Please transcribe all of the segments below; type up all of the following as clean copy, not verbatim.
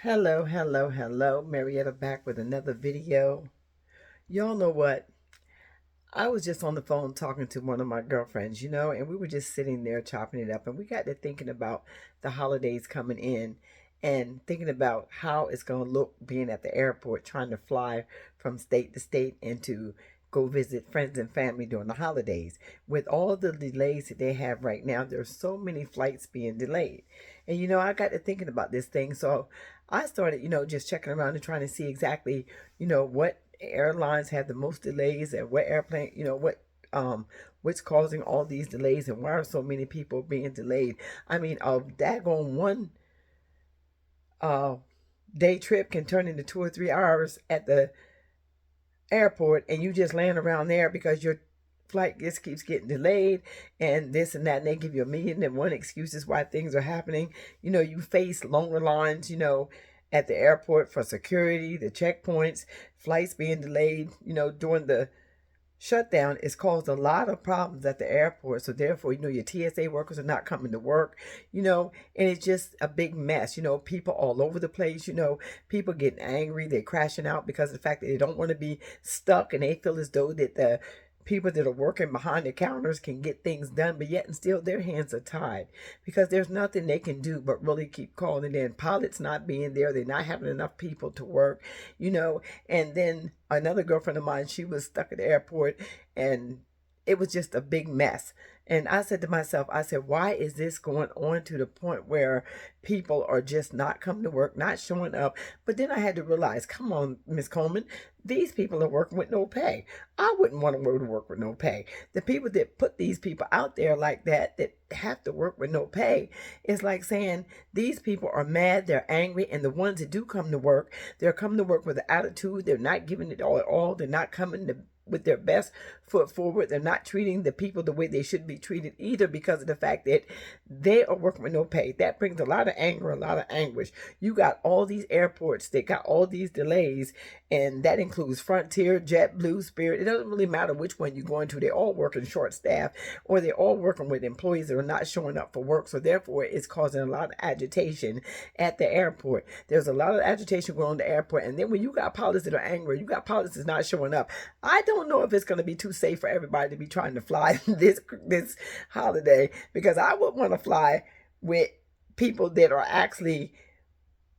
Hello, hello, hello. Marietta back with another video. Y'all know what? I was just on the phone talking to one of my girlfriends, and we were just sitting there chopping it up, and we got to thinking about the holidays coming in and thinking about how it's going to look being at the airport, trying to fly from state to state and to go visit friends and family during the holidays. With all the delays that they have right now, there's so many flights being delayed. And I got to thinking about this thing, so I started, just checking around and trying to see exactly, what airlines have the most delays and what airplane, what's causing all these delays and why are so many people being delayed. I mean, a daggone one uh day trip can turn into 2 or 3 hours at the airport, and you just land around there because your flight just keeps getting delayed and this and that, and they give you a million and one excuses why things are happening. You face longer lines, at the airport for security, the checkpoints, flights being delayed, during the shutdown. It's caused a lot of problems at the airport. So therefore, your TSA workers are not coming to work, and it's just a big mess. People all over the place, people getting angry, they're crashing out because of the fact that they don't want to be stuck, and they feel as though that the people that are working behind the counters can get things done, but yet and still their hands are tied because there's nothing they can do but really keep calling in. Pilots not being there, they're not having enough people to work, and then another girlfriend of mine, she was stuck at the airport, and it was just a big mess. And I said to myself, I said, why is this going on to the point where people are just not coming to work, not showing up? But then I had to realize, come on, Miss Coleman, these people are working with no pay. I wouldn't want to go to work with no pay. The people that put these people out there like that have to work with no pay, it's like saying these people are mad, they're angry, and the ones that do come to work, they're coming to work with an attitude. They're not giving it all at all. They're not coming to with their best foot forward. They're not treating the people the way they should be treated either, because of the fact that they are working with no pay. That brings a lot of anger, a lot of anguish. You got all these airports that got all these delays, and that includes Frontier, JetBlue, Spirit. It doesn't really matter which one you're going to. They're all working short staff, or they're all working with employees that are not showing up for work. So therefore, it's causing a lot of agitation at the airport. There's a lot of agitation going on at the airport. And then when you got pilots that are angry, you got pilots that's not showing up. I don't know if it's going to be too safe for everybody to be trying to fly this holiday, because I would want to fly with people that are actually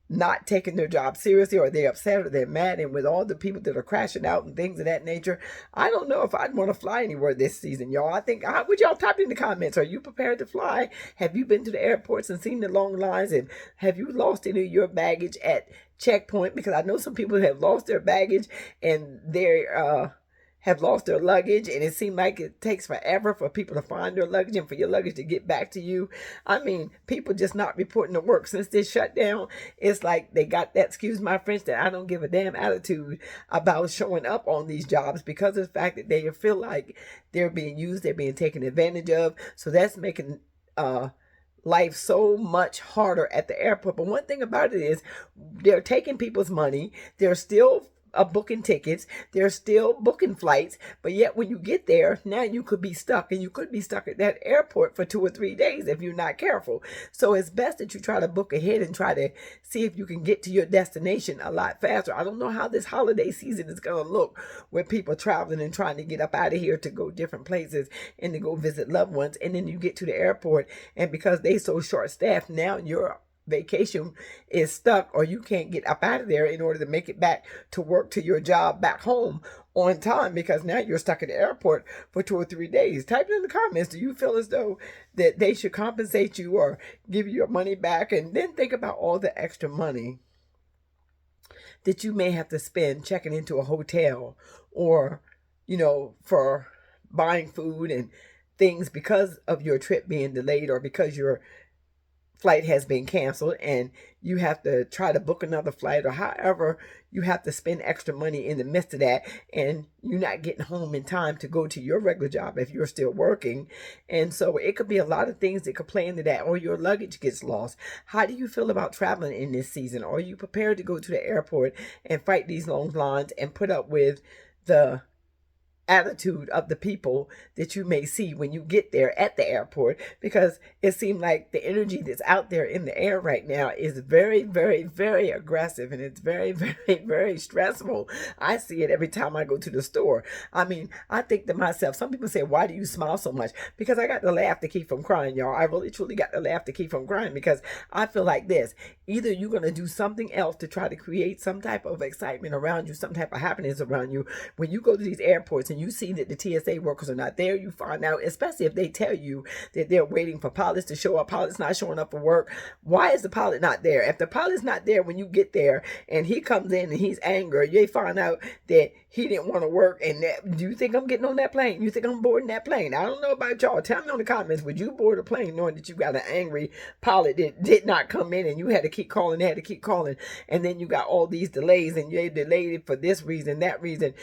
not taking their job seriously, or they're upset, or they're mad. And with all the people that are crashing out and things of that nature, I don't know if I'd want to fly anywhere this season, y'all. I think, would y'all type in the comments, are you prepared to fly? Have you been to the airports and seen the long lines? And have you lost any of your baggage at checkpoint? Because I know some people have lost their baggage, and they're have lost their luggage, and it seems like it takes forever for people to find their luggage and for your luggage to get back to you. I mean, people just not reporting to work since this shutdown. It's like they got that, excuse my French, that I don't give a damn attitude about showing up on these jobs, because of the fact that they feel like they're being used, they're being taken advantage of. So that's making life so much harder at the airport. But one thing about it is they're taking people's money. They're still booking tickets. They're still booking flights. But yet when you get there, now you could be stuck, and you could be stuck at that airport for 2 or 3 days if you're not careful. So it's best that you try to book ahead and try to see if you can get to your destination a lot faster. I don't know how this holiday season is going to look with people traveling and trying to get up out of here to go different places and to go visit loved ones. And then you get to the airport, and because they so short staffed, now you're vacation is stuck, or you can't get up out of there in order to make it back to work, to your job back home on time, because now you're stuck at the airport for 2 or 3 days. Type it in the comments. Do you feel as though that they should compensate you or give you your money back? And then think about all the extra money that you may have to spend checking into a hotel, or for buying food and things because of your trip being delayed, or because your flight has been canceled and you have to try to book another flight, or however you have to spend extra money in the midst of that, and you're not getting home in time to go to your regular job if you're still working. And so it could be a lot of things that could play into that, or your luggage gets lost. How do you feel about traveling in this season? Are you prepared to go to the airport and fight these long lines and put up with the attitude of the people that you may see when you get there at the airport, because it seemed like the energy that's out there in the air right now is very, very, very aggressive, and it's very, very, very stressful. I see it every time I go to the store. I mean, I think to myself, some people say, why do you smile so much? Because I got to laugh to keep from crying, y'all. I really truly got to laugh to keep from crying, because I feel like this: either you're going to do something else to try to create some type of excitement around you, some type of happiness around you. When you go to these airports and you see that the TSA workers are not there, you find out, especially if they tell you that they're waiting for pilots to show up, pilots not showing up for work. Why is the pilot not there? If the pilot's not there when you get there and he comes in and he's angry, you find out that he didn't want to work, and that, do you think I'm getting on that plane? You think I'm boarding that plane? I don't know about y'all. Tell me in the comments, would you board a plane knowing that you got an angry pilot that did not come in and you had to keep calling, and then you got all these delays, and you delayed it for this reason, that reason,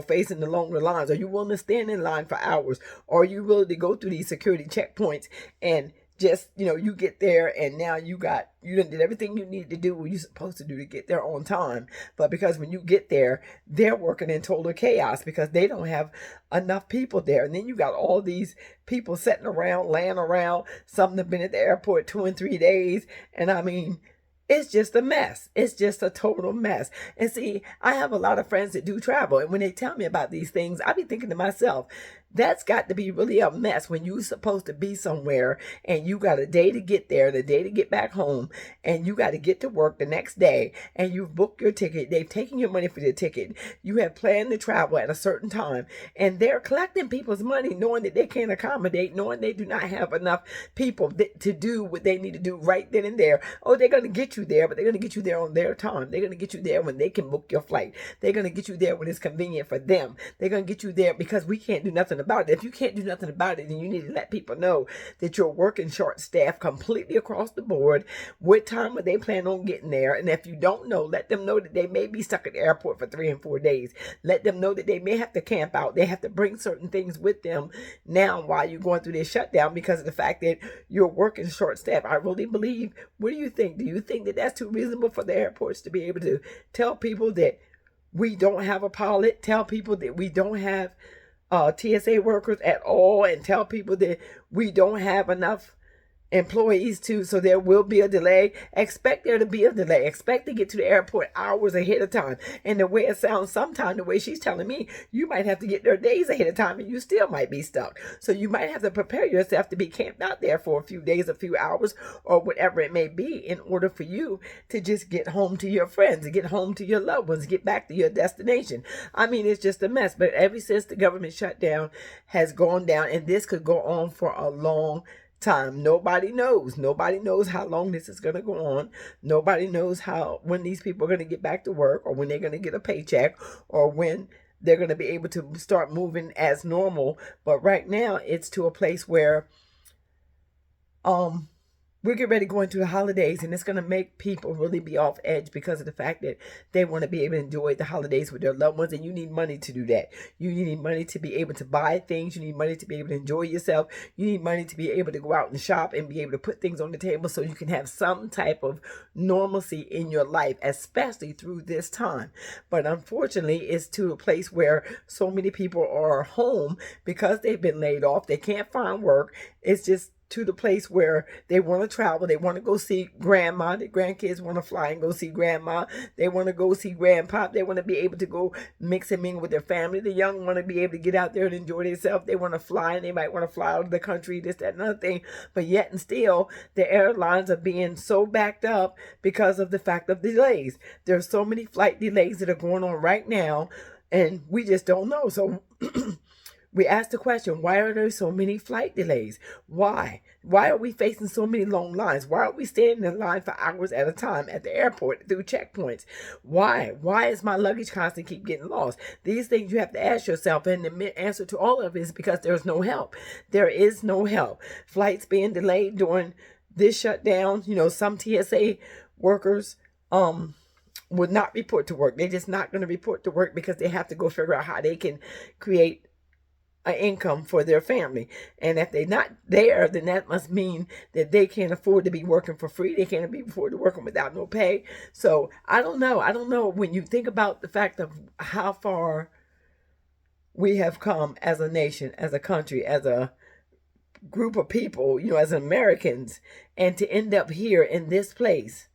facing the longer lines? Are you willing to stand in line for hours? Or are you willing to go through these security checkpoints and just, you get there and now you did everything you need to do what you're supposed to do to get there on time. But because when you get there, they're working in total chaos because they don't have enough people there. And then you got all these people sitting around, laying around. Some have been at the airport 2 and 3 days. And I mean, it's just a mess. It's just a total mess. And see, I have a lot of friends that do travel. And when they tell me about these things, I be thinking to myself, that's got to be really a mess when you're supposed to be somewhere and you got a day to get there, the day to get back home, and you got to get to work the next day, and you've booked your ticket. They've taken your money for your ticket. You have planned to travel at a certain time, and they're collecting people's money knowing that they can't accommodate, knowing they do not have enough people to do what they need to do right then and there. Oh, they're going to get you there, but they're going to get you there on their time. They're going to get you there when they can book your flight. They're going to get you there when it's convenient for them. They're going to get you there because we can't do nothing about it. If you can't do nothing about it, then you need to let people know that you're working short staff completely across the board. What time are they planning on getting there? And if you don't know, let them know that they may be stuck at the airport for 3 and 4 days. Let them know that they may have to camp out. They have to bring certain things with them now while you're going through this shutdown because of the fact that you're working short staff. I really believe, what do you think? Do you think that that's too reasonable for the airports to be able to tell people that we don't have a pilot, tell people that we don't have TSA workers at all, and tell people that we don't have enough employees too, so there will be a delay? Expect there to be a delay. Expect to get to the airport hours ahead of time. And the way it sounds sometimes, the way she's telling me, you might have to get there days ahead of time and you still might be stuck. So you might have to prepare yourself to be camped out there for a few days, a few hours, or whatever it may be, in order for you to just get home to your friends, to get home to your loved ones, get back to your destination. I mean, it's just a mess. But ever since the government shutdown has gone down, and this could go on for a long time. Nobody knows. Nobody knows how long this is going to go on. Nobody knows when these people are going to get back to work, or when they're going to get a paycheck, or when they're going to be able to start moving as normal. But right now, it's to a place where we're getting ready to go into the holidays, and it's going to make people really be off edge because of the fact that they want to be able to enjoy the holidays with their loved ones, and you need money to do that. You need money to be able to buy things. You need money to be able to enjoy yourself. You need money to be able to go out and shop and be able to put things on the table so you can have some type of normalcy in your life, especially through this time. But unfortunately, it's to a place where so many people are home because they've been laid off. They can't find work. It's just to the place where they want to travel. They want to go see grandma. The grandkids want to fly and go see grandma. They want to go see grandpa. They want to be able to go mix and mingle with their family. The young want to be able to get out there and enjoy themselves. They want to fly, and they might want to fly out of the country, this, that, and another thing. But yet and still, the airlines are being so backed up because of the fact of delays. There's so many flight delays that are going on right now, and we just don't know. So we asked the question, why are there so many flight delays? Why? Why are we facing so many long lines? Why are we standing in line for hours at a time at the airport through checkpoints? Why? Why is my luggage constantly keep getting lost? These things you have to ask yourself, and the answer to all of it is because there's no help. There is no help. Flights being delayed during this shutdown. Some TSA workers would not report to work. They're just not going to report to work because they have to go figure out how they can create an income for their family. And if they're not there, then that must mean that they can't afford to be working for free. They can't afford to working without no pay. So I don't know. When you think about the fact of how far we have come as a nation, as a country, as a group of people, as Americans, and to end up here in this place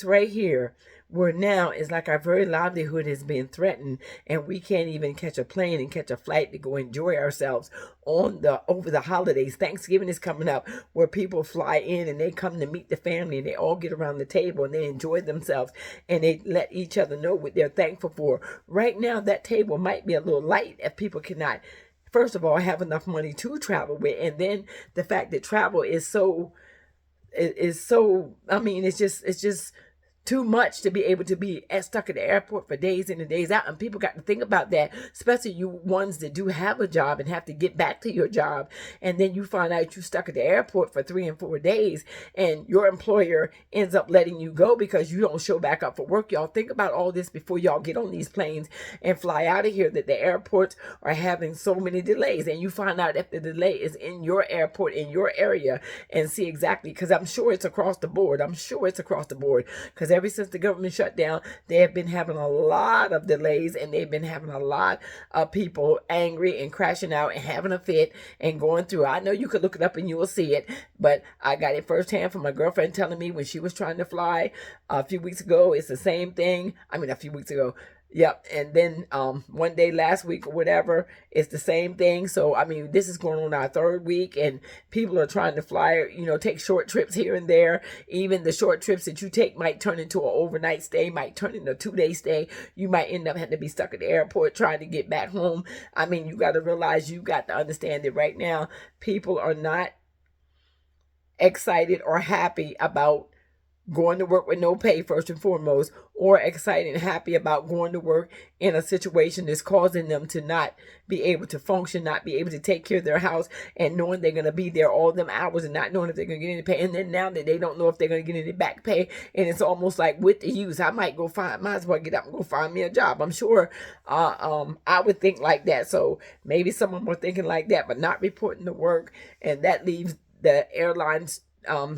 right here, where now it's like our very livelihood is being threatened, and we can't even catch a plane and catch a flight to go enjoy ourselves over the holidays. Thanksgiving is coming up, where people fly in and they come to meet the family, and they all get around the table and they enjoy themselves, and they let each other know what they're thankful for. Right now, that table might be a little light if people cannot, first of all, have enough money to travel with, and then the fact that travel is so, I mean, it's just too much to be able to be stuck at the airport for days in and days out. And people got to think about that, especially you ones that do have a job and have to get back to your job. And then you find out you're stuck at the airport for 3 and 4 days, and your employer ends up letting you go because you don't show back up for work. Y'all think about all this before y'all get on these planes and fly out of here, that the airports are having so many delays. And you find out if the delay is in your airport, in your area, and see exactly, because I'm sure it's across the board. Because ever since the government shut down, they have been having a lot of delays, and they've been having a lot of people angry and crashing out and having a fit and going through. I know you could look it up and you will see it, but I got it firsthand from my girlfriend telling me when she was trying to fly a few weeks ago. It's the same thing. I mean, a few weeks ago. Yep. And then one day last week or whatever, it's the same thing. So, I mean, this is going on our 3rd week, and people are trying to fly, take short trips here and there. Even the short trips that you take might turn into an overnight stay, might turn into a 2-day stay. You might end up having to be stuck at the airport trying to get back home. I mean, you got to realize, you got to understand that right now, people are not excited or happy about going to work with no pay, first and foremost, or excited and happy about going to work in a situation that's causing them to not be able to function, not be able to take care of their house, and knowing they're going to be there all them hours and not knowing if they're going to get any pay. And then now that they don't know if they're going to get any back pay, and it's almost like with the use, I might as well get up and go find me a job. I'm sure I would think like that. So maybe some of them are thinking like that, but not reporting to work, and that leaves the airlines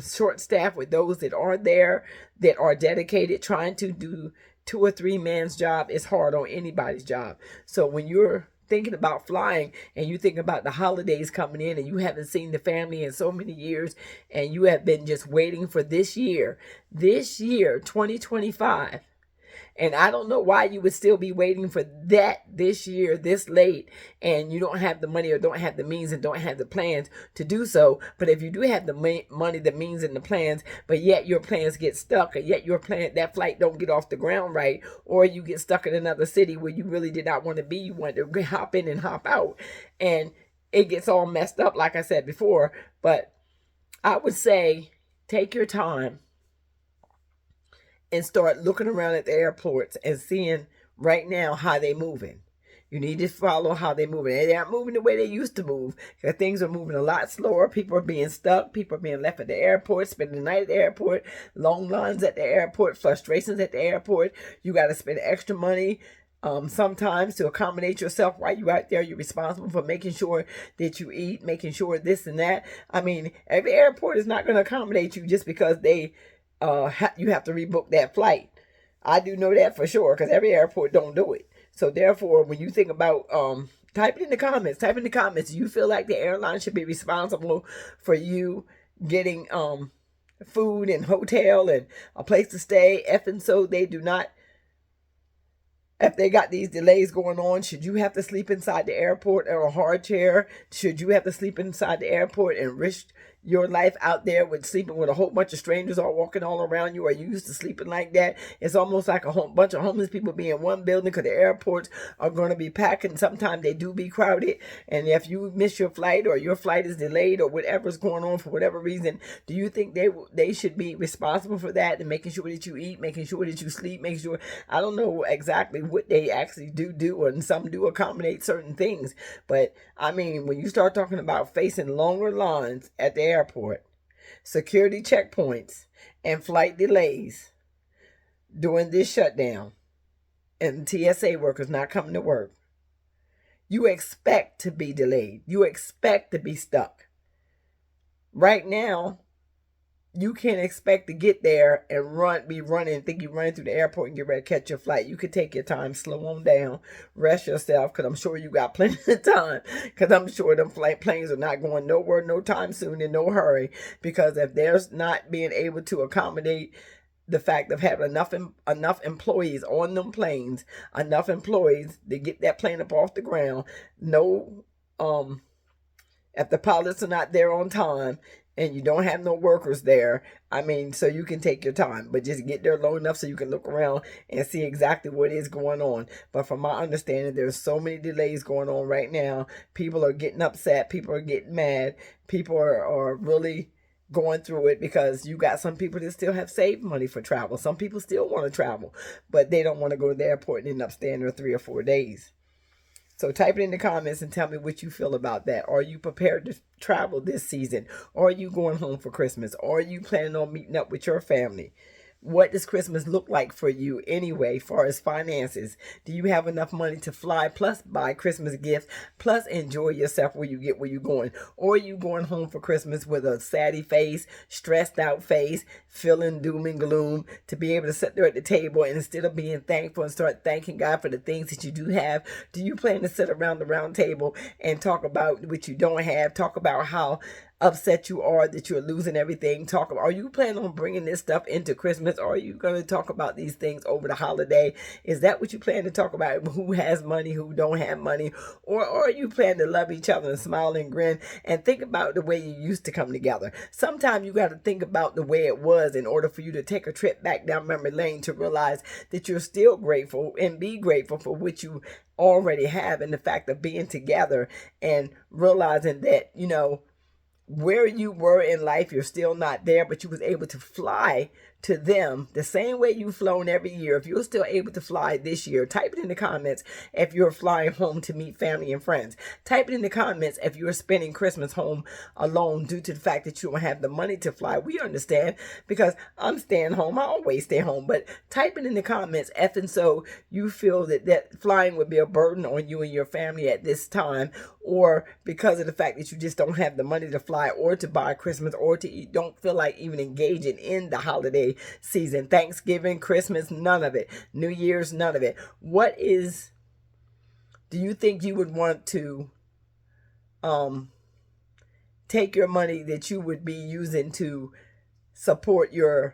short staff with those that are there, that are dedicated, trying to do 2 or 3 man's job. Is hard on anybody's job. So when you're thinking about flying and you think about the holidays coming in, and you haven't seen the family in so many years, and you have been just waiting for this year 2025, and I don't know why you would still be waiting for that this year, this late, and you don't have the money, or don't have the means, and don't have the plans to do so. But if you do have the money, the means, and the plans, but yet your plans get stuck, or yet that flight don't get off the ground right, or you get stuck in another city where you really did not want to be, you want to hop in and hop out, and it gets all messed up, like I said before. But I would say, take your time and start looking around at the airports and seeing right now how they moving. You need to follow how they moving. They aren't moving the way they used to move, because things are moving a lot slower. People are being stuck. People are being left at the airport, spending the night at the airport, long lines at the airport, frustrations at the airport. You got to spend extra money sometimes to accommodate yourself while you're out there. You're responsible for making sure that you eat, making sure this and that. I mean, every airport is not going to accommodate you just because you have to rebook that flight. I do know that for sure, because every airport don't do it. So therefore, when you think about type it in the comments. Do you feel like the airline should be responsible for you getting food and hotel and a place to stay? And so they do not. If they got these delays going on, should you have to sleep inside the airport or a hard chair? Should you have to sleep inside the airport and risk your life out there with sleeping with a whole bunch of strangers all walking all around you? Are you used to sleeping like that? It's almost like a whole bunch of homeless people being in one building, because the airports are going to be packed, and sometimes they do be crowded. And if you miss your flight, or your flight is delayed, or whatever's going on for whatever reason, do you think they should be responsible for that, and making sure that you eat, making sure that you sleep, making sure, I don't know exactly what they actually do, and some do accommodate certain things. But I mean, when you start talking about facing longer lines at the airport, security checkpoints, and flight delays during this shutdown, and TSA workers not coming to work, you expect to be delayed. You expect to be stuck. Right now, you can't expect to get there and be running, think you're running through the airport and get ready to catch your flight. You could take your time, slow on down, rest yourself, because I'm sure you got plenty of time, because I'm sure them planes are not going nowhere no time soon, in no hurry, because if there's not being able to accommodate the fact of having enough employees on them planes, enough employees to get that plane up off the ground, no, if the pilots are not there on time and you don't have no workers there, I mean, so you can take your time, but just get there low enough so you can look around and see exactly what is going on. But from my understanding, there's so many delays going on right now. People are getting upset. People are getting mad. People are really going through it, because you got some people that still have saved money for travel. Some people still want to travel, but they don't want to go to the airport and end up staying there 3 or 4 days. So type it in the comments and tell me what you feel about that. Are you prepared to travel this season? Are you going home for Christmas? Are you planning on meeting up with your family? What does Christmas look like for you anyway, as far as finances? Do you have enough money to fly, plus buy Christmas gifts, plus enjoy yourself where you get where you're going? Or are you going home for Christmas with a saddy face, stressed out face, feeling doom and gloom, to be able to sit there at the table and instead of being thankful and start thanking God for the things that you do have, do you plan to sit around the round table and talk about what you don't have, talk about how upset you are that you're losing everything? Talk about, are you planning on bringing this stuff into Christmas? Or are you going to talk about these things over the holiday? Is that what you plan to talk about? Who has money, who don't have money? Or are you planning to love each other and smile and grin and think about the way you used to come together? Sometimes you got to think about the way it was in order for you to take a trip back down memory lane to realize that you're still grateful, and be grateful for what you already have, and the fact of being together and realizing that, you know, where you were in life, you're still not there, but you was able to fly to them the same way you've flown every year. If you're still able to fly this year, type it in the comments if you're flying home to meet family and friends. Type it in the comments if you're spending Christmas home alone due to the fact that you don't have the money to fly. We understand, because I'm staying home. I always stay home. But type it in the comments if and so you feel that flying would be a burden on you and your family at this time, or because of the fact that you just don't have the money to fly or to buy Christmas, or to eat, don't feel like even engaging in the holiday season. Thanksgiving, Christmas, none of it. New Year's, none of it. Do you think you would want to take your money that you would be using to support your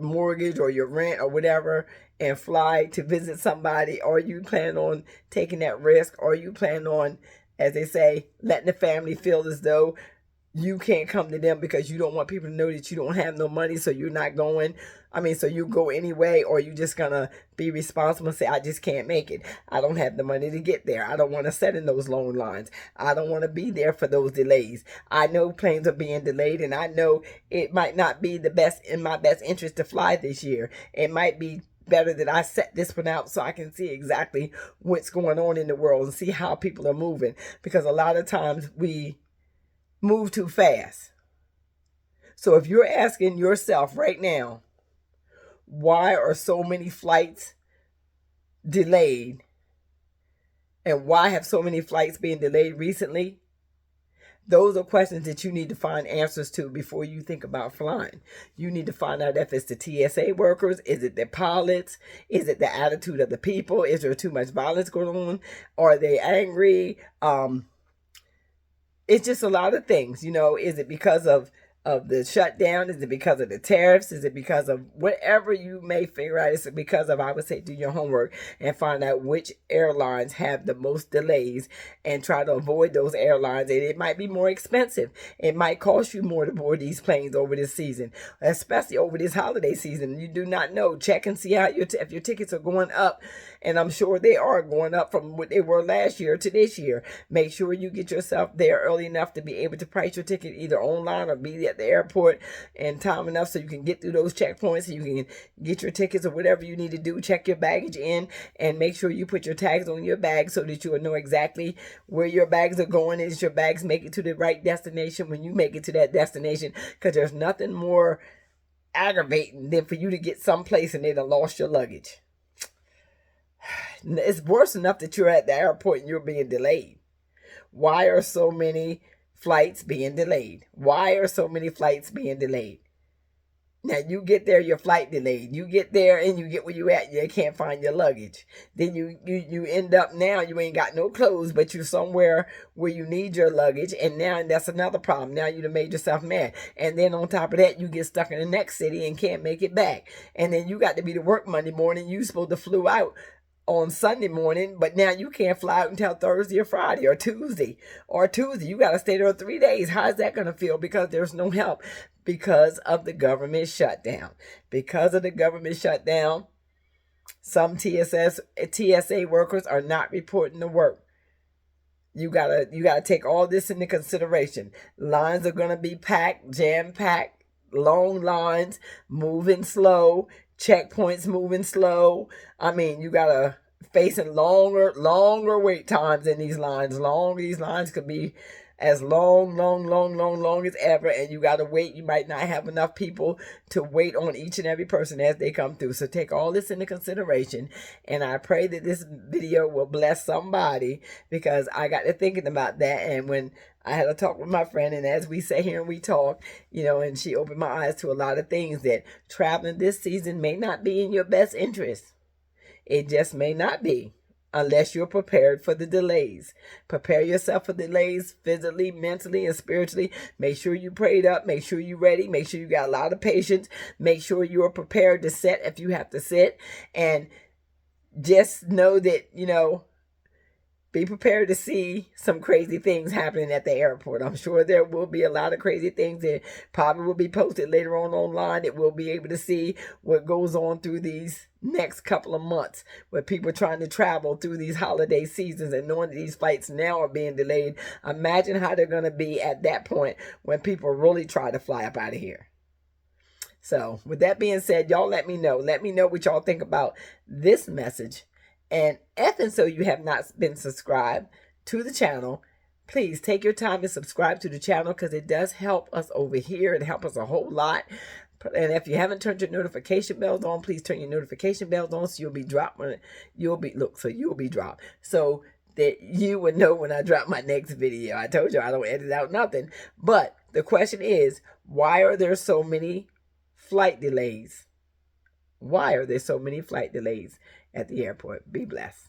mortgage or your rent or whatever and fly to visit somebody? Or you plan on taking that risk? Or you plan on, as they say, letting the family feel as though you can't come to them because you don't want people to know that you don't have no money, so you're not going? I mean, so you go anyway, or you just gonna be responsible and say, I just can't make it. I don't have the money to get there. I don't want to set in those long lines. I don't want to be there for those delays. I know planes are being delayed, and I know it might not be in my best interest to fly this year. It might be better that I set this one out so I can see exactly what's going on in the world and see how people are moving, because a lot of times we move too fast. So if you're asking yourself right now, why are so many flights delayed, and why have so many flights been delayed recently? Those are questions that you need to find answers to before you think about flying. You need to find out if it's the TSA workers, is it the pilots, is it the attitude of the people, is there too much violence going on, are they angry? It's just a lot of things, you know. Is it because of the shutdown? Is it because of the tariffs? Is it because of whatever you may figure out? It's because of, I would say, do your homework and find out which airlines have the most delays and try to avoid those airlines. And it might be more expensive. It might cost you more to board these planes over this season, especially over this holiday season. You do not know. Check and see how if your tickets are going up. And I'm sure they are going up from what they were last year to this year. Make sure you get yourself there early enough to be able to price your ticket either online or be at the airport in time enough so you can get through those checkpoints and you can get your tickets or whatever you need to do. Check your baggage in and make sure you put your tags on your bag so that you will know exactly where your bags are going. Is your bags make it to the right destination when you make it to that destination? Because there's nothing more aggravating than for you to get someplace and they done lost your luggage. It's worse enough that you're at the airport and you're being delayed. Why are so many flights being delayed. Why are so many flights being delayed? Now you get there, your flight delayed. You get there and you get where you at, you can't find your luggage. Then you end up now you ain't got no clothes, but you're somewhere where you need your luggage, and now that's another problem. Now you done made yourself mad. And then on top of that, you get stuck in the next city and can't make it back. And then you got to be to work Monday morning. You supposed to flew out on Sunday morning, but now you can't fly out until Thursday or Friday or Tuesday. You got to stay there 3 days. How's that going to feel? Because there's no help because of the government shutdown. Because of the government shutdown, some TSA workers are not reporting to work. You gotta take all this into consideration. Lines are gonna be packed, jam-packed, long lines, moving slow, checkpoints moving slow. I mean, you gotta facing longer wait times in these lines. These lines could be as long as ever, and you gotta wait. You might not have enough people to wait on each and every person as they come through. So take all this into consideration, and I pray that this video will bless somebody, because I got to thinking about that. And when I had a talk with my friend, and as we sit here and we talk, and she opened my eyes to a lot of things, that traveling this season may not be in your best interest. It just may not be, unless you're prepared for the delays. Prepare yourself for delays physically, mentally, and spiritually. Make sure you prayed up. Make sure you're ready. Make sure you got a lot of patience. Make sure you are prepared to sit if you have to sit. And just know that, be prepared to see some crazy things happening at the airport. I'm sure there will be a lot of crazy things that probably will be posted later on online, that we'll be able to see what goes on through these next couple of months, with people trying to travel through these holiday seasons and knowing that these flights now are being delayed. Imagine how they're going to be at that point when people really try to fly up out of here. So with that being said, y'all let me know. Let me know what y'all think about this message. And if and so you have not been subscribed to the channel, please take your time and subscribe to the channel, because it does help us over here. It helps us a whole lot. And if you haven't turned your notification bells on, please turn your notification bells on, so you'll be dropped when you'll be dropped, so that you would know when I drop my next video. I told you I don't edit out nothing. But the question is, why are there so many flight delays? Why are there so many flight delays at the airport? Be blessed.